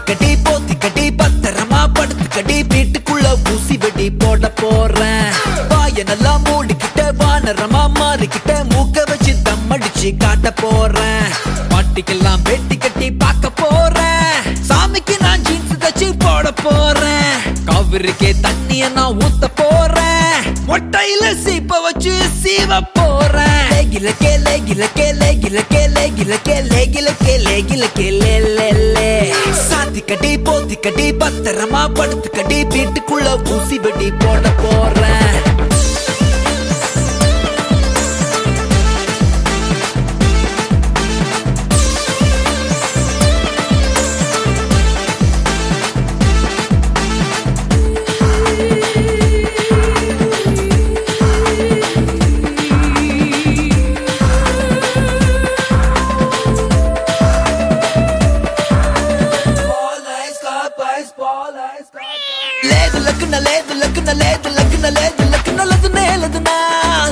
சாத்திக்கடி போத்திக்கடி பத்திரமா படுத்துக்கடி வீட்டுக்குள்ள ஊசி வெடி போட போறேன். வாய நல்லா மூடிக்கிட்ட வானரமா மாறிக்கிட்ட மூக்க வச்சு தம் அடிச்சு காட்ட போறேன். பாட்டிக்கெல்லாம் வெட்டி கட்டி பார்க்க போறேன். சாமிக்கு நான் ஜீன்ஸ் தச்சு போட போறேன். காவிரிக்கே தண்ணிய நான் ஊத்த போறேன். மொட்டையில சீப்ப வச்சு சீவ போறேன். லேகிலக்கே லேகிலக்கே லேகிலக்கே லேகிலக்கே லேகிலக்கே லேகிலக்கே லே சாத்திக்கடி போத்திக்கடி பத்திரமா படுத்துக்கடி வீட்டுக்குள்ள ஊசி வெடி போட போறேன். లేదు లక్కున లేదు లక్కున లేదు లక్కున లేదు లక్కున లదునే లదునా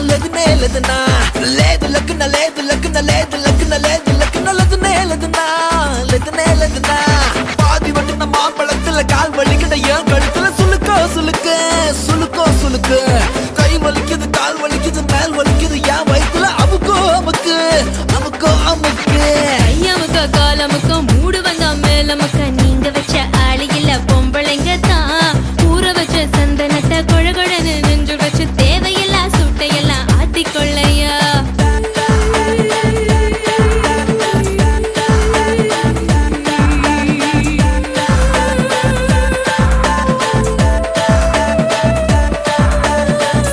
లదునే లదునా లేదు లక్కున లేదు లక్కున లేదు లక్కున లేదు లక్కున లదునే లదునా లదునే లదునా பாதி வட்டுன மாம்பழத்துல கால் வலிக்கிட ஏன் கழுத்துல சுளுக்கோ சுளுக்கு சுளுக்கோ சுளுக்கு கை வலிக்குது கால் வலிக்குது மேல் வலிக்குது ஏன் வயித்துல அமுக்கோ அமுக்கு அமுக்கோ அமுக்கு ஐயாமுக்கா காலமுக்கா மூடு வந்தா மேலமுக்கா நீங்க வச்ச ஆளு இல்ல பொம்பளைங்க தான் ஊற வச்ச சந்தனத்தை கொழகொழன்னு நெஞ்சு வச்சு தேவையில்லா சுட்டையெல்லாம் ஆத்திக்கொள்ளையா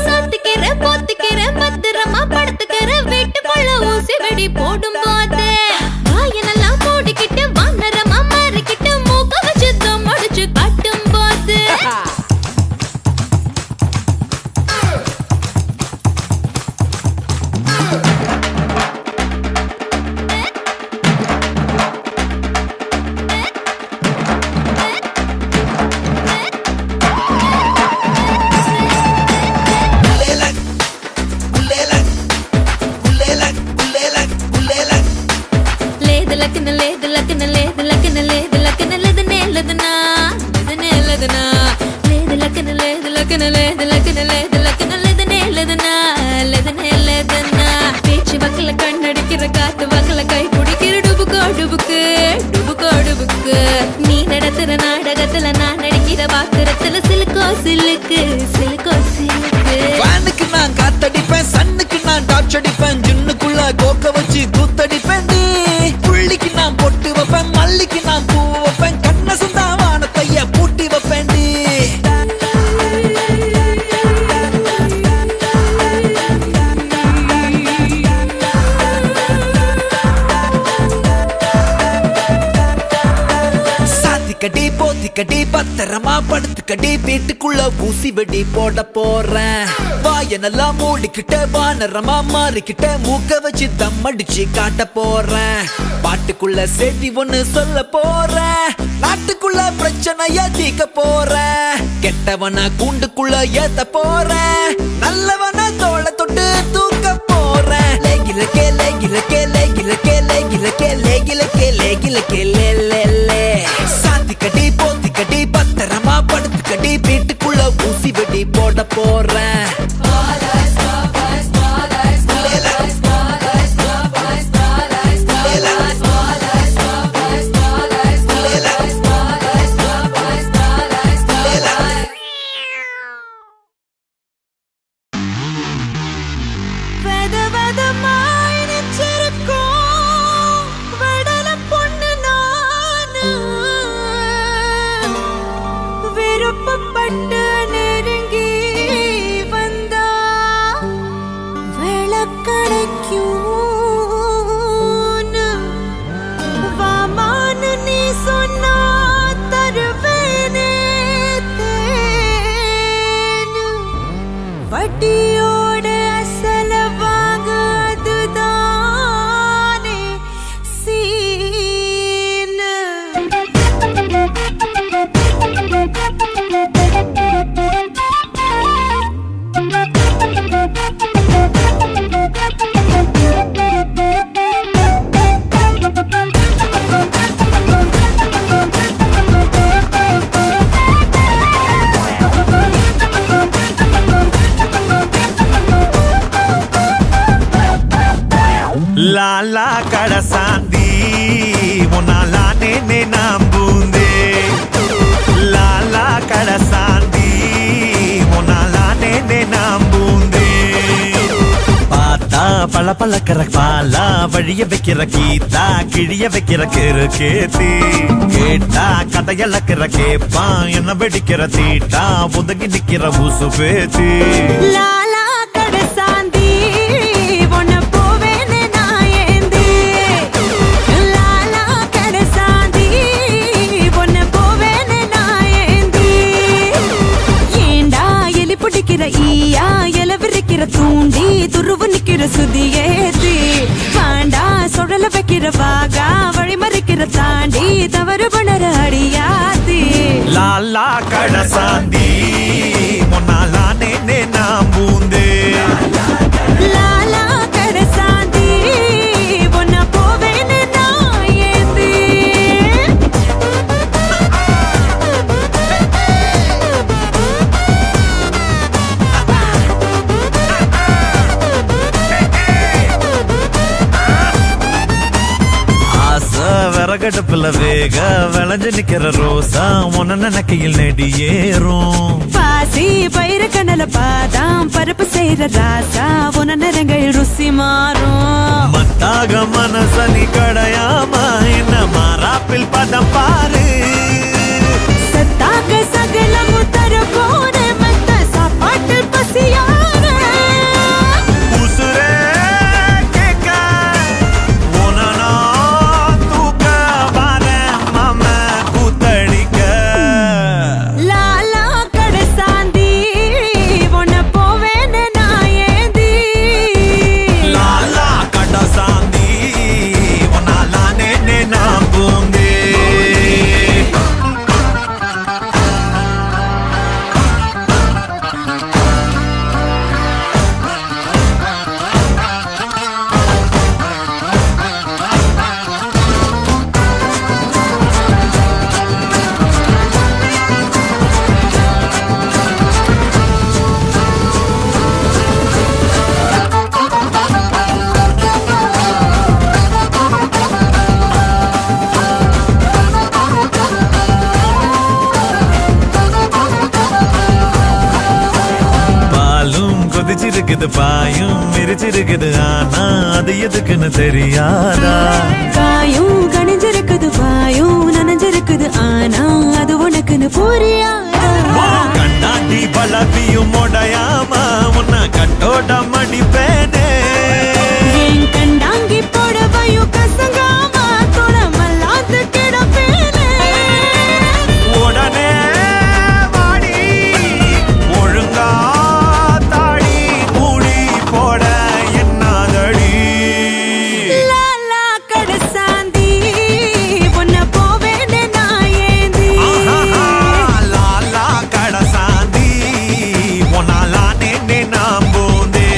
சாத்துக்கிற போத்துக்கிற பத்திரமா படுத்துக்கிற வீட்டுக்குள்ள ஊசி வெடி போடும் போது வாயனெல்லாம் மூடிக்கிட்டு வானரமா மாறிக்கிட்டு மூக்க வச்சு தம் அடிச்சு காட்டும் போது లేదు లక్కన లేదు లక్కన లేదు లక్కన లేదు లక్కన లేదనే లేదనా లేదనే లేదనా లేదు లక్కన లేదు లక్కన లేదు లక్కన లేదు లక్కన లేదనే లేదనా లేదనే లేదనా பேச்சு வக்கல கண்ணடிக்கிற காத்து வக்கல கை பிடிக்கிற டுபுக்கோ டுபுக்கு டுபுக்கோ டுபுக்கு நீ நடத்துற நாடகத்துல நான் நடிக்கிற பாத்திரத்துல சிலுக்கோ சிலுக்கு சிலுக்கோ சிலுக்கு வானுக்கு நான் காத்தடிப்பேன் சன்னுக்கு நான் டார்ச் அடிப்பேன் ஜின்னுக்குள்ள கோக்க வச்சு கூத்தடிப்பேன். புள்ளிக்கு நான் பொட்டு வைப்பேன் மல்லிக்கு நான் பூ வைப்பேன் கண்ண சுந்தா வானத்தைய பூட்டி வைப்பேன். சாத்திக்கடி போத்திக்கடி பத்திரமா படுத்துக்கடி வீட்டுக்குள்ள ஊசி வெடி போட போறேன். வாய நல்லா மூடிக்கிட்ட வானரமா மாறிக்கிட்ட மூக்க வச்சு தம் அடிச்சு காட்ட போறேன். பாட்டுக்குள்ள செய்தி ஒண்ணு சொல்ல போறேன். நாட்டுக்குள்ள பிரச்சனைய தீக்க போறேன். கெட்டவன கூண்டுக்குள்ள ஏத்த போறேன். நல்லவன தோள தொட்டு தூக்க போறேன். லேகிலக்கே லேகிலக்கே லேகிலக்கே லேகிலக்கே லேகிலக்கே லேகிலக்கே லே சாத்திக்கடி போத்திக்கடி பத்திரமா படுத்துக்கடி வீட்டுக்குள்ள ஊசி வெடி போட போறேன். வெதவெதமாய் நெஞ்சிருக்கும் வடல பொண்ணு நான் லாலா கடசாந்தி உன்னாலானே நாம் பூந்தே லாலா கடசாந்தி உன்னாலானே நாம் பூந்தே பார்த்தா பல பழக்கிற பாலா வழிய வைக்கிற கீதா கிழிய வைக்கிற கிரு கேத்தி கேட்டா கதையளக்கிற கேப்பா என்ன வெடிக்கிற தீட்டா ஒதுங்கி நிக்கிற ஊசு பேத்தி லாலா கடசாந்தி உன்னை போவேன்னு நான் ஏந்தி லாலா கடசாந்தி உன்னை போவேன்னு நான் ஏந்தி ஏண்டா எலி பிடிக்கிற ஈயா எல விரிக்கிற தூண்டி துருவு நிக்கிற சுதியேத்தி பாண்டா சுழல வைக்கிற வாகா வழி மறிக்கிற தாண்டி தவறு பண்ணற அடியாத்தி லாலா கடசாந்தி முன்னாலானே நாம் பூந்தே லாலா கடசாந்தி உன்னை போவேன்னு நான் ஏந்தி ஆசை விறகடுப்புல வேக விளைஞ்சு நிக்கிற ரோசா உன்ன நினைக்கையில் நெடியேறும் பாசி பயிர கணல பாதாம் பருப்பு செய்யற ராசா உன நிறங்கள் ருசி மாறும் மத்தாக மனசனி கடையாம என்ன மாறாப்பில் பதம் பாரு சத்தாக சகலமும் தர போன மத்த சாப்பாட்டில் பசியான உசுரே கேட்க உனனா தூக்க வரேன் மாம கூத்தடிக்க லாலா கடசாந்தி உன்னை போவேன்னு நான் ஏந்தி லாலா கடசாந்தி உன்னாலானே நாம் பூந்தே பாலும் கொதிச்சிருக்குது பாயும் மிரிச்சிருக்குது ஆனா அது எதுக்குன்னு தெரியாதா காயும் கணிஞ்சிருக்குது பாயும் நனைஞ்சிருக்குது ஆனா அது உனக்குன்னு புரியாதா கண்ணாடி பலபியும் உடையாம உன்னை கட்டோட மடிப்பேனே என் கண்டாங்கி போடவையும் கசங்காம துணமல்லாது கிடப்பேனே உடனே வாடி ஒழுங்கா தாடி மூடி போட என்னாதடி லாலா கடசாந்தி உன்னை போவேன்னு நான் ஏந்தி ஆஹா, லாலா கடசாந்தி உன்னாலானே நாம் பூந்தே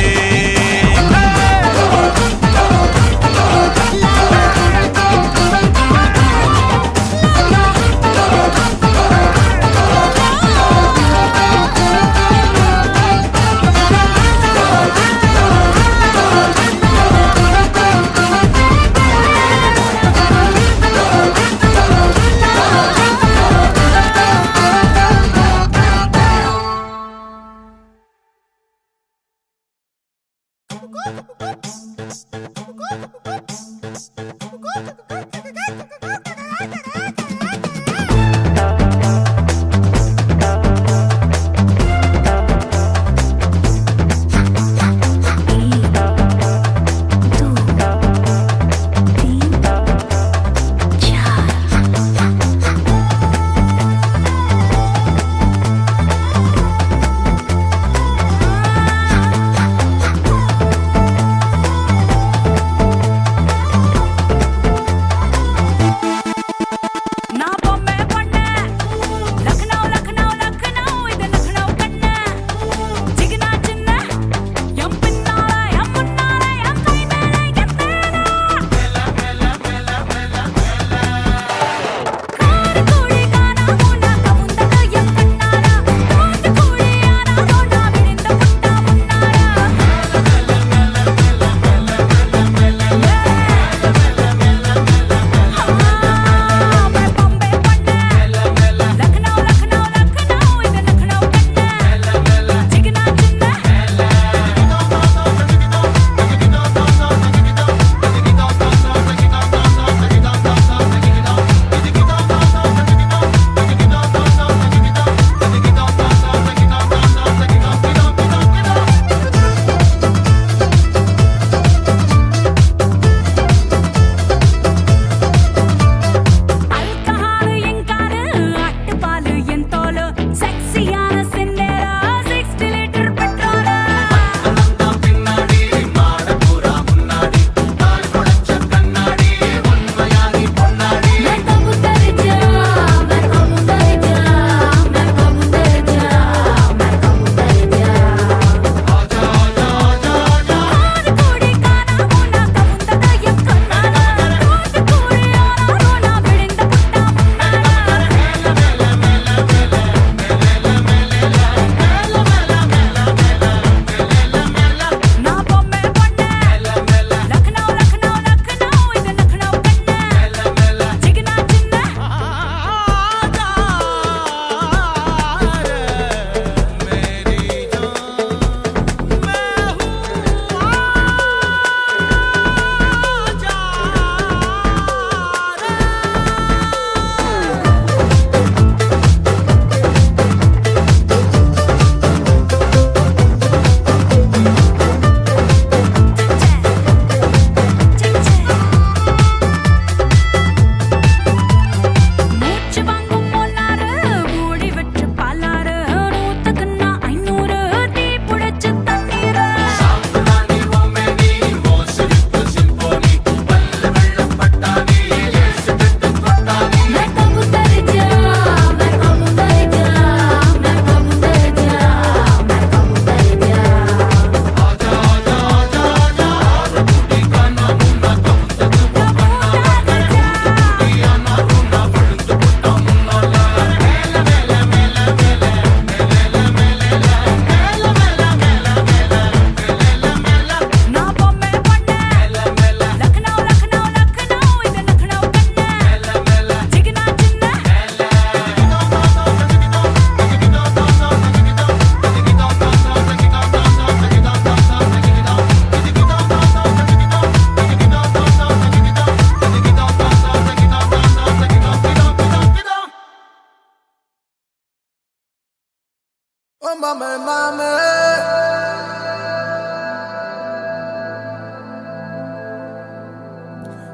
mama, mama.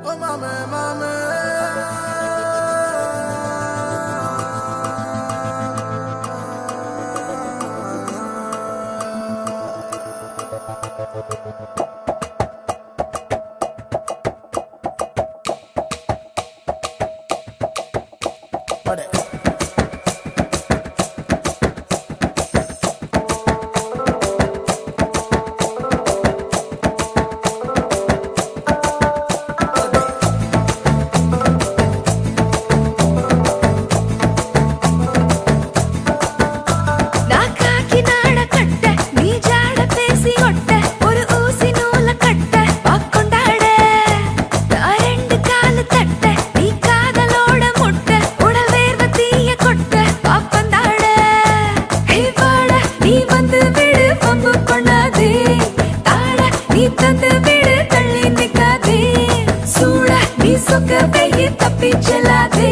Oh, mama, mama. தப்பி செல்லாதே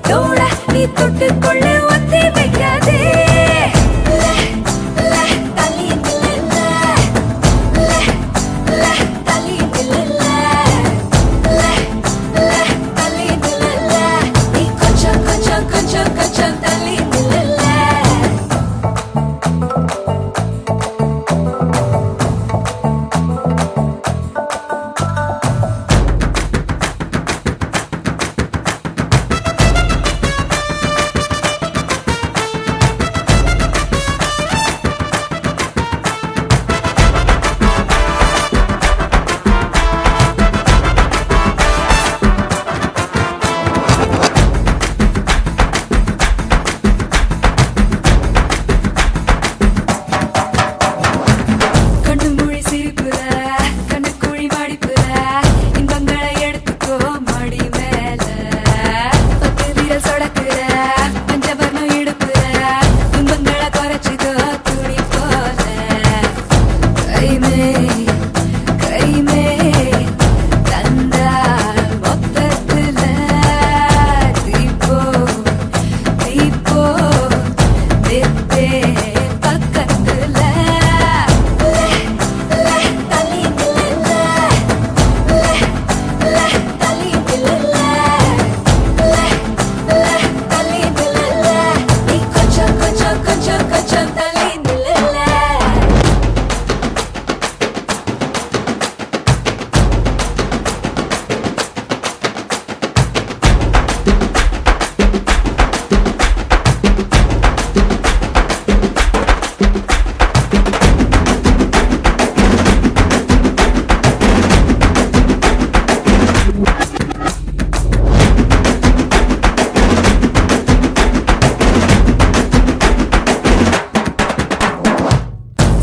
தோட நீ தொட்டு கொள்ள ஒத்தி வைக்காதே கொஞ்சம் தள்ளி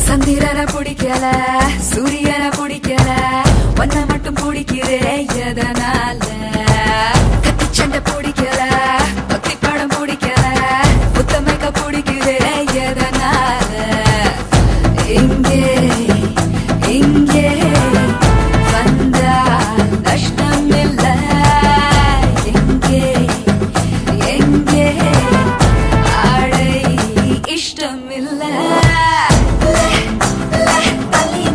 சந்திரனை பிடிக்கல சூரியனை பிடிக்கல ஒன்ன மட்டும் பிடிக்கிறேன் எதனால கத்தி சண்டை பிடிக்கல பக்தி படம் பிடிக்கல புத்தமைக்க பிடிக்கிறேன் எதனால இங்கே இங்கே வந்தா நஷ்டம் இல்ல எங்கே எங்கே ஆடை இஷ்டம் இல்ல தள்ளி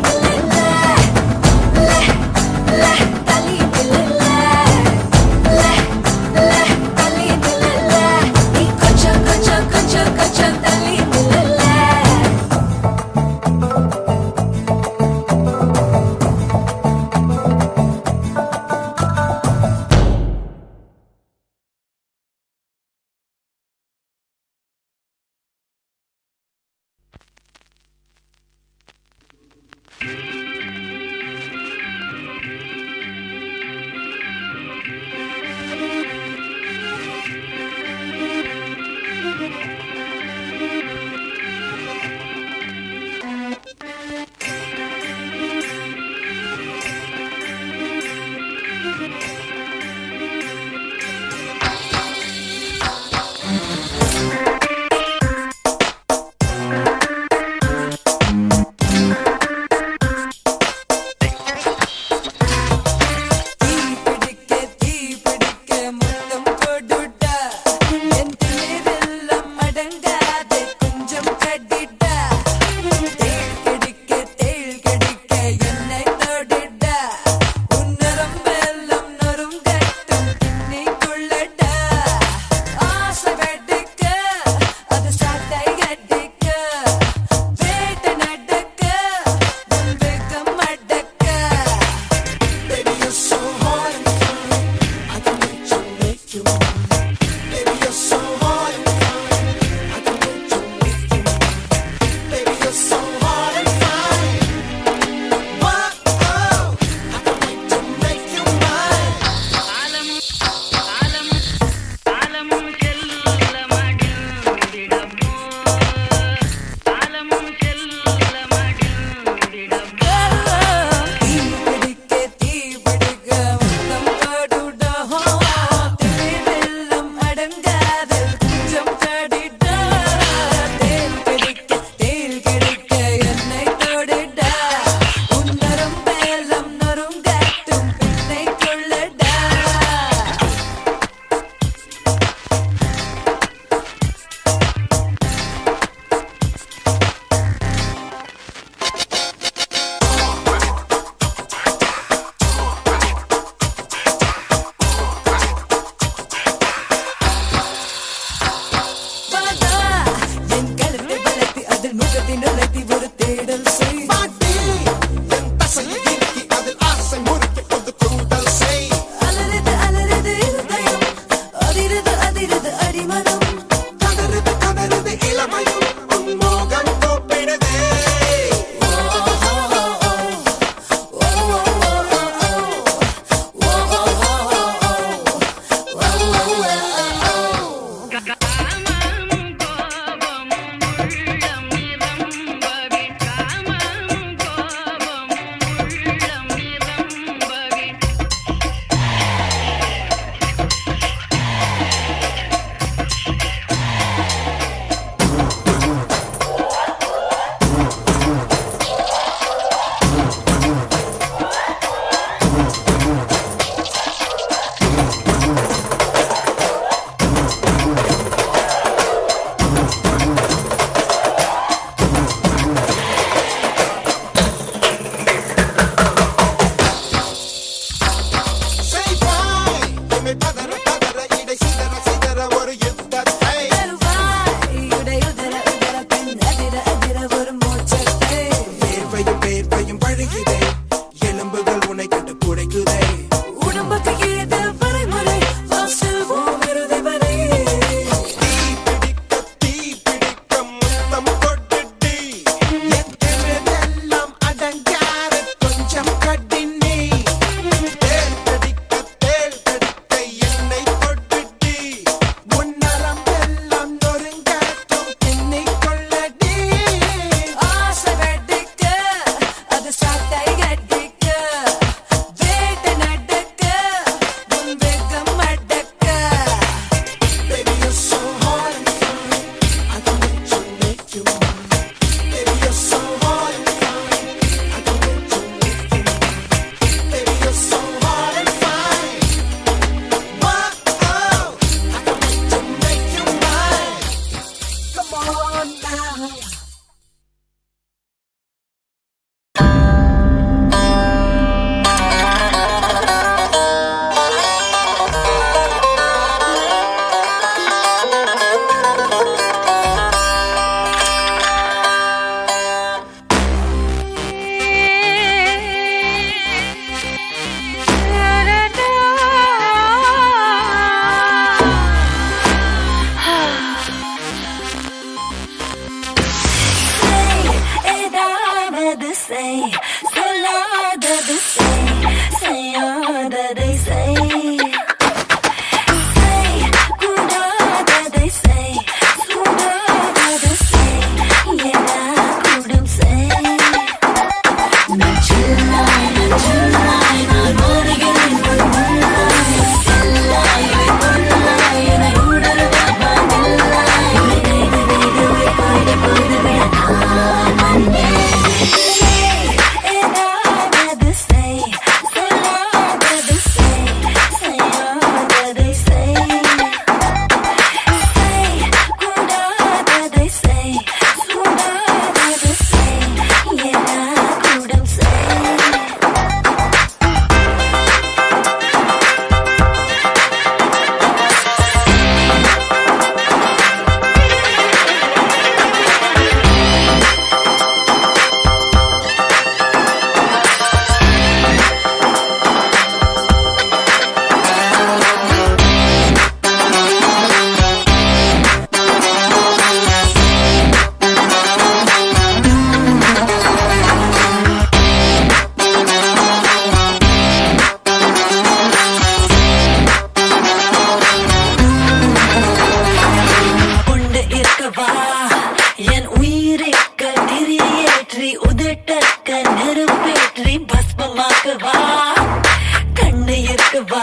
வா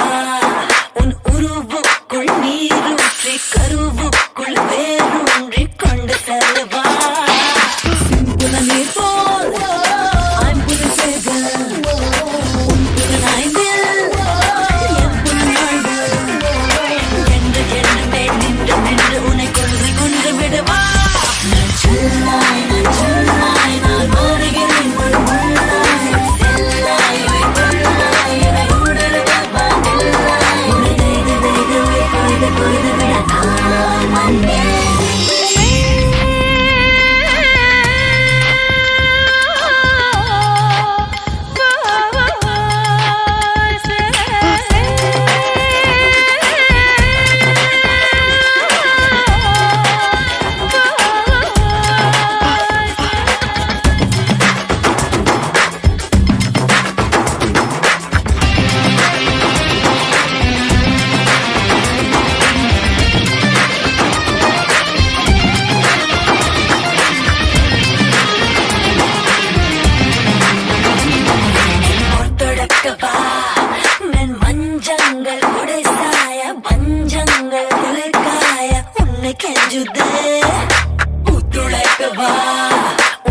உன் உருவுக்குள் நீரூற்றி கருவுக்குள் வேரூன்றி கொண்டு செல்லவா சிம்புல நீர் போல் ஐம்புல சேக உன் புலனாய்வில் என் புலனாய்வு என்று என்னமே நின்று நின்று உன்னை கொன்று கொன்று விடுவா நான் சொல்லாய் நான் மாறுகிறேன் உன் முன்னாய் செல்லாய் கொள்ளாய் என்னை உடலுறவா நில்லாய் உன்னை தேய்து தேய்து கொய்து கொய்து விட நான் வந்தேன் தொடக்கவா மென் மஞ்சங்கள் உடைசாய பஞ்சங்கள் துளைக்காய உன்னை கெஞ்சுதே புத்துழைக்கவா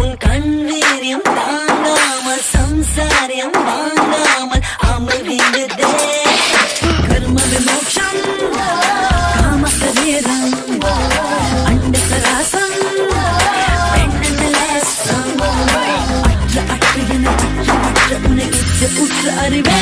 உன் கண்ணீரியம் தாங்காமல் சம்சாரியம் வாங்காமல் அமல் வீங்குதே கர்ம விமோட்சம் காம சரீரம் அண்ட சராசம் பெண்ணன் லேசம் அற்ற என அற்ற உனக்கு உற்ற அறிவே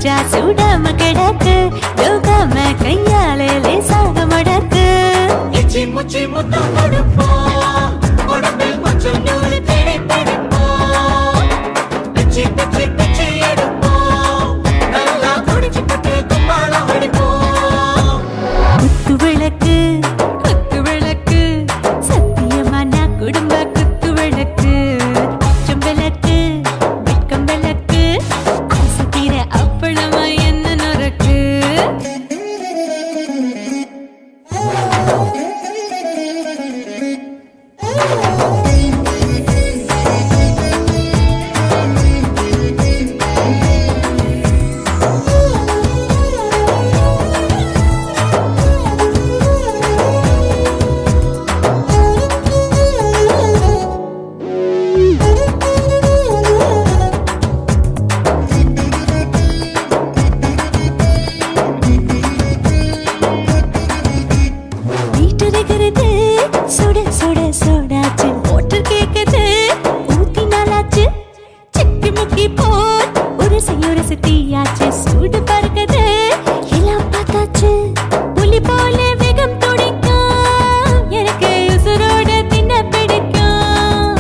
ரோஜா சூடாம கிடக்கு யோகாம கையாலே லேசாக மடக்கு எச்சி முச்சி முத்தம் கொடுப்போம் உடம்பில் கொஞ்சம் நூறு தேடி பிடிப்போம் பிச்சி பிச்சி பிச்சி எடுப்போம் நல்லா குடிச்சு பட்டு கும்பாளம் அடிப்போம் குத்து விளக்கு சத்தியமான குடும்ப குத்து விளக்கு அச்சம் விளக்கு வெட்கம் விளக்கு ஆசை தீர அப்பளமா என்ன நொறுக்கு வீட்டருகிறது சுட சுட சுடாச்சு மோட்டர் கேக்குது ஊத்தி நாளாச்சு சிக்கி முக்கி போல் உரசி தீயாச்சு சூடு பறக்குது எல்லாம் பார்த்தாச்சு புலி போல வேகம் துடிக்கும் எனக்கு உசுரோட தின்ன பிடிக்கும்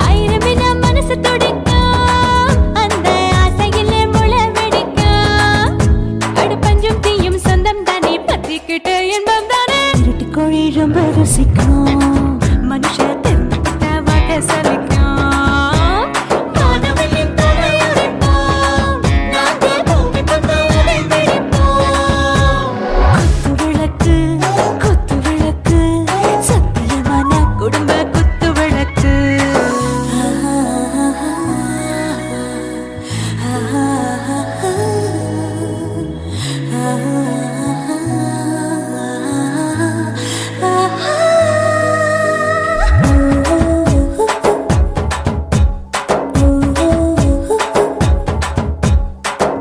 ஆயிரமினா மனசு துடிக்கும் அந்த ஆசையிலே முளை வெடிக்கும் அடு பஞ்சும் தீயும் சொந்தம் தானே பத்திக்கிட்டு என்பம் தானே இருட்டு கோழி ரொம்ப ருசிக்கும் மனுஷ தெரிஞ்சுக்கிட்ட வாக்க சலிக்கும் வானவெளியின் தலை உடைப்போம் நாங்கள் பூமி பந்து உடை வெடிப்போம் குத்து விளக்கு சத்தியமான குடும்ப குத்து விளக்கு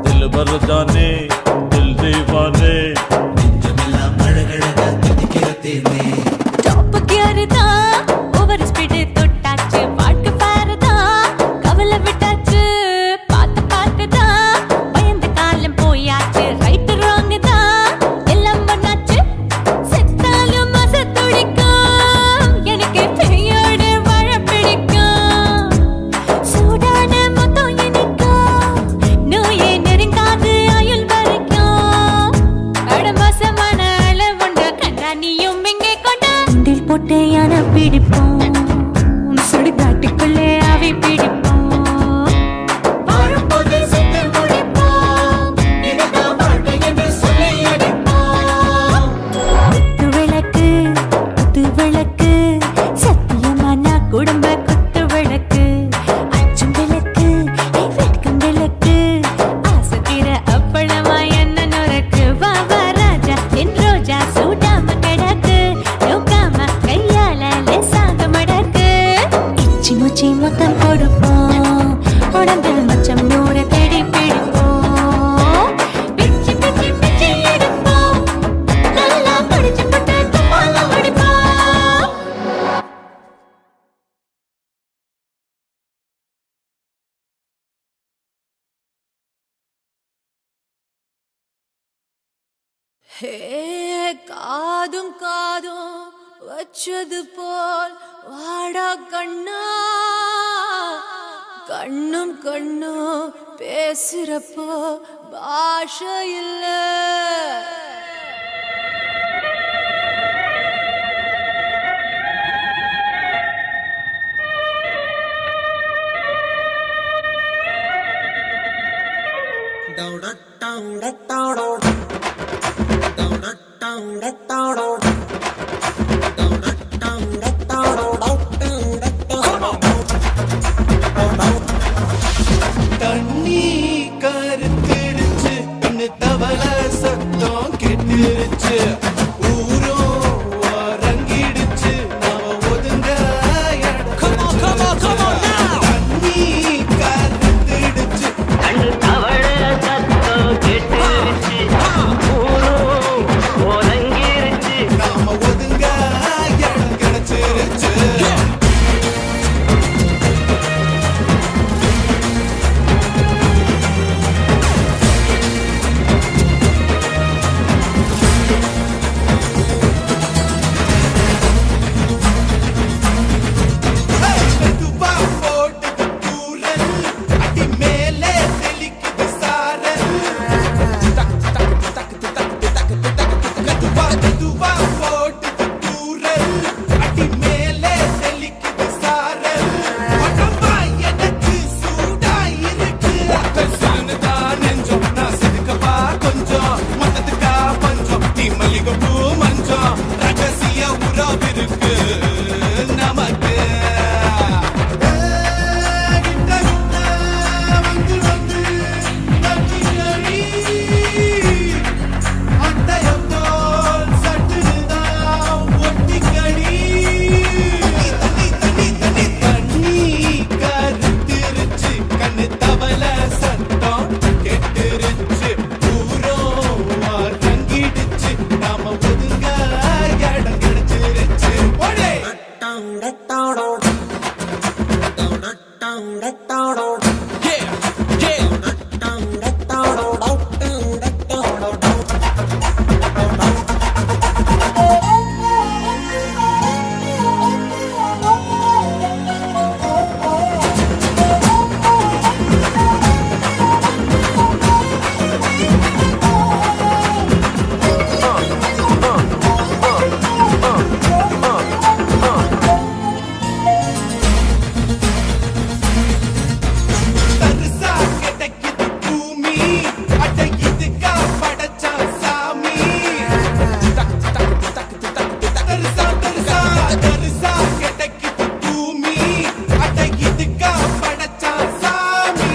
दिल भर जाने दिल दीवाने நெஞ்சமெல்லாம் அழகழகா தித்திக்கிறதேனே டாப் கியர் தான் ஓவர் ஸ்பீட் தொட்டாச்சு வாழ்க்கை பாரு தான் கவலை விட்டாச்சு பார்த்து தான் பயந்த காலம் போயாச்சு ரைட் ராங் தான் எல்லாம் பண்ணாச்சு செத்தாலும் மச துடிக்கும் எனக்கு பெயோட வாழ பிடிக்கும் சூடான மொத்தம் இனிக்கும் நோயே நெருங்காது ஆயுள் வரைக்கும் அடமோசமான அளவுண்ட கண்ணானியும் இங்கே கொண்ட உண்டில் போட்டு யானை பிடிப்போம் சுடுகாட்டுக்குள்ளே அவை பிடிப்போம் வாழும்போது செத்து முடிப்போம் இதுதான் வாழ்க்கை என்று சொல்லி அடிப்போம் குத்து விளக்கு சத்தியமான குடும்ப குத்து விளக்கு அச்சும் விளக்கு வெட்கம் விளக்கு ஆசை தீர அப்பளமா என்ன நொறுக்கு வா வா ராஜா என் ரோஜா சூடாம கிடக்கு யோகாம கையால லேசாக மடக்கு இச்சி முச்சி மொத்தம் கொடுப்போம் உடம்பில் மச்சம் நூறு தேடி பிடிப்போம் பிச்சி பிச்சி பிச்சி எடுப்போம் நல்லா படிச்சு பட்டு துப்பால அடிப்போம் ஹே காதும் வச்சது போல் வாடா கண்ணா கண்ணும் பேசுறப்போ பாஷை இல்ல தண்ணி கருத்திருச்சு பின்னு தவள சத்தம் கெட்டுருச்சு ஊரும் அரங்கிடுச்சு நாம ஒதுங்க தண்ணி கருத்திடுச்சு தவள சத்தம் கேட்டுருச்சு ஊரும் ஒரங்கிருச்சு தவள சத்தம் கெட்டுருச்சு ஊரும் ரங்கிடுச்சு நாம ஒதுங்க இடம் கிடைச்சிருச்சு ஓடே தரிசா கிடைக்குது பூமி அட இதுக்கா படைச்சா சாமி தரிசா தரிசா தரிசா கிடைக்குது பூமி அட இதுக்கா படைச்சா சாமி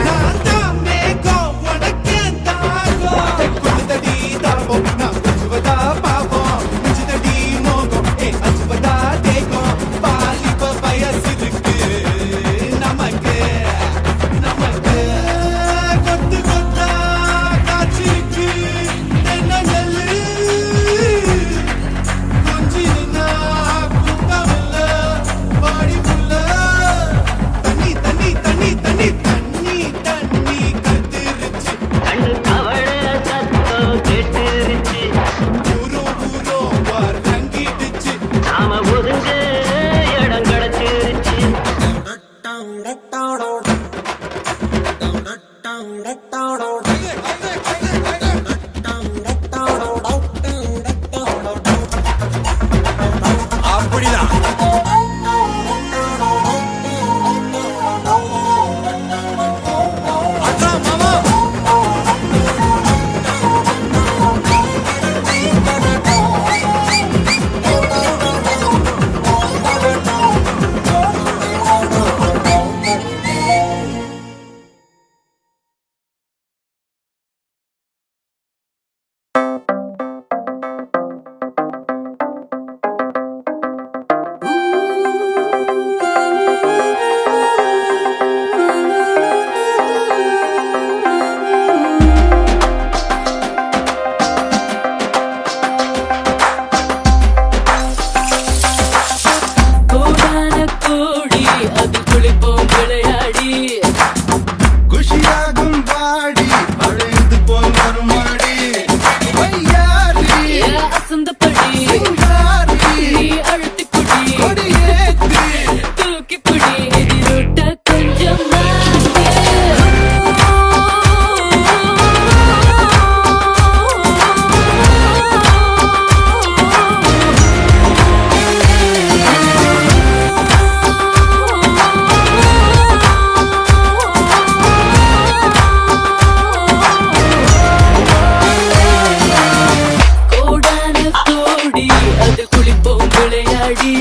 நான் தான் மேகம் உனக்கு தாகம் குளிதடி தாபம் நான் கொஞ்சுவதா பாவம் மிஞ்சுதடி மோகம் அஞ்சுவதா தேகம் பாலிப வயசு இருக்கு நமக்கு நமக்கு கொத்து கொத்தா காய்ச்சிருக்கு என்ன நெல்லு கொஞ்சி நின்னா குத்தமில்ல பாடி புள்ள தண்ணி தண்ணி தண்ணி தண்ணி தண்ணி தண்ணி கத்திருச்சு கண்டு தவள சத்தம் கேட்டுருச்சு ஊரோ ஊரோ ரங்கிடுச்சு நாம ஒதுங்க இடம் கிடைச்சிருச்சு அப்படிதான் அதான் மாமா கோடான கோடி அது குளிப்போம் விளையாடி குஷியாகும் பாடி அழைத்து போல் மறுமாடி வையாரி அசந்தப்படி சிங்காரி நீ அழுத்தி குடி கொடியேத்தி தூக்கி பிடி எதிரொட்ட கொஞ்சம் கோடான கோடி அது குளிப்போம் விளையாடி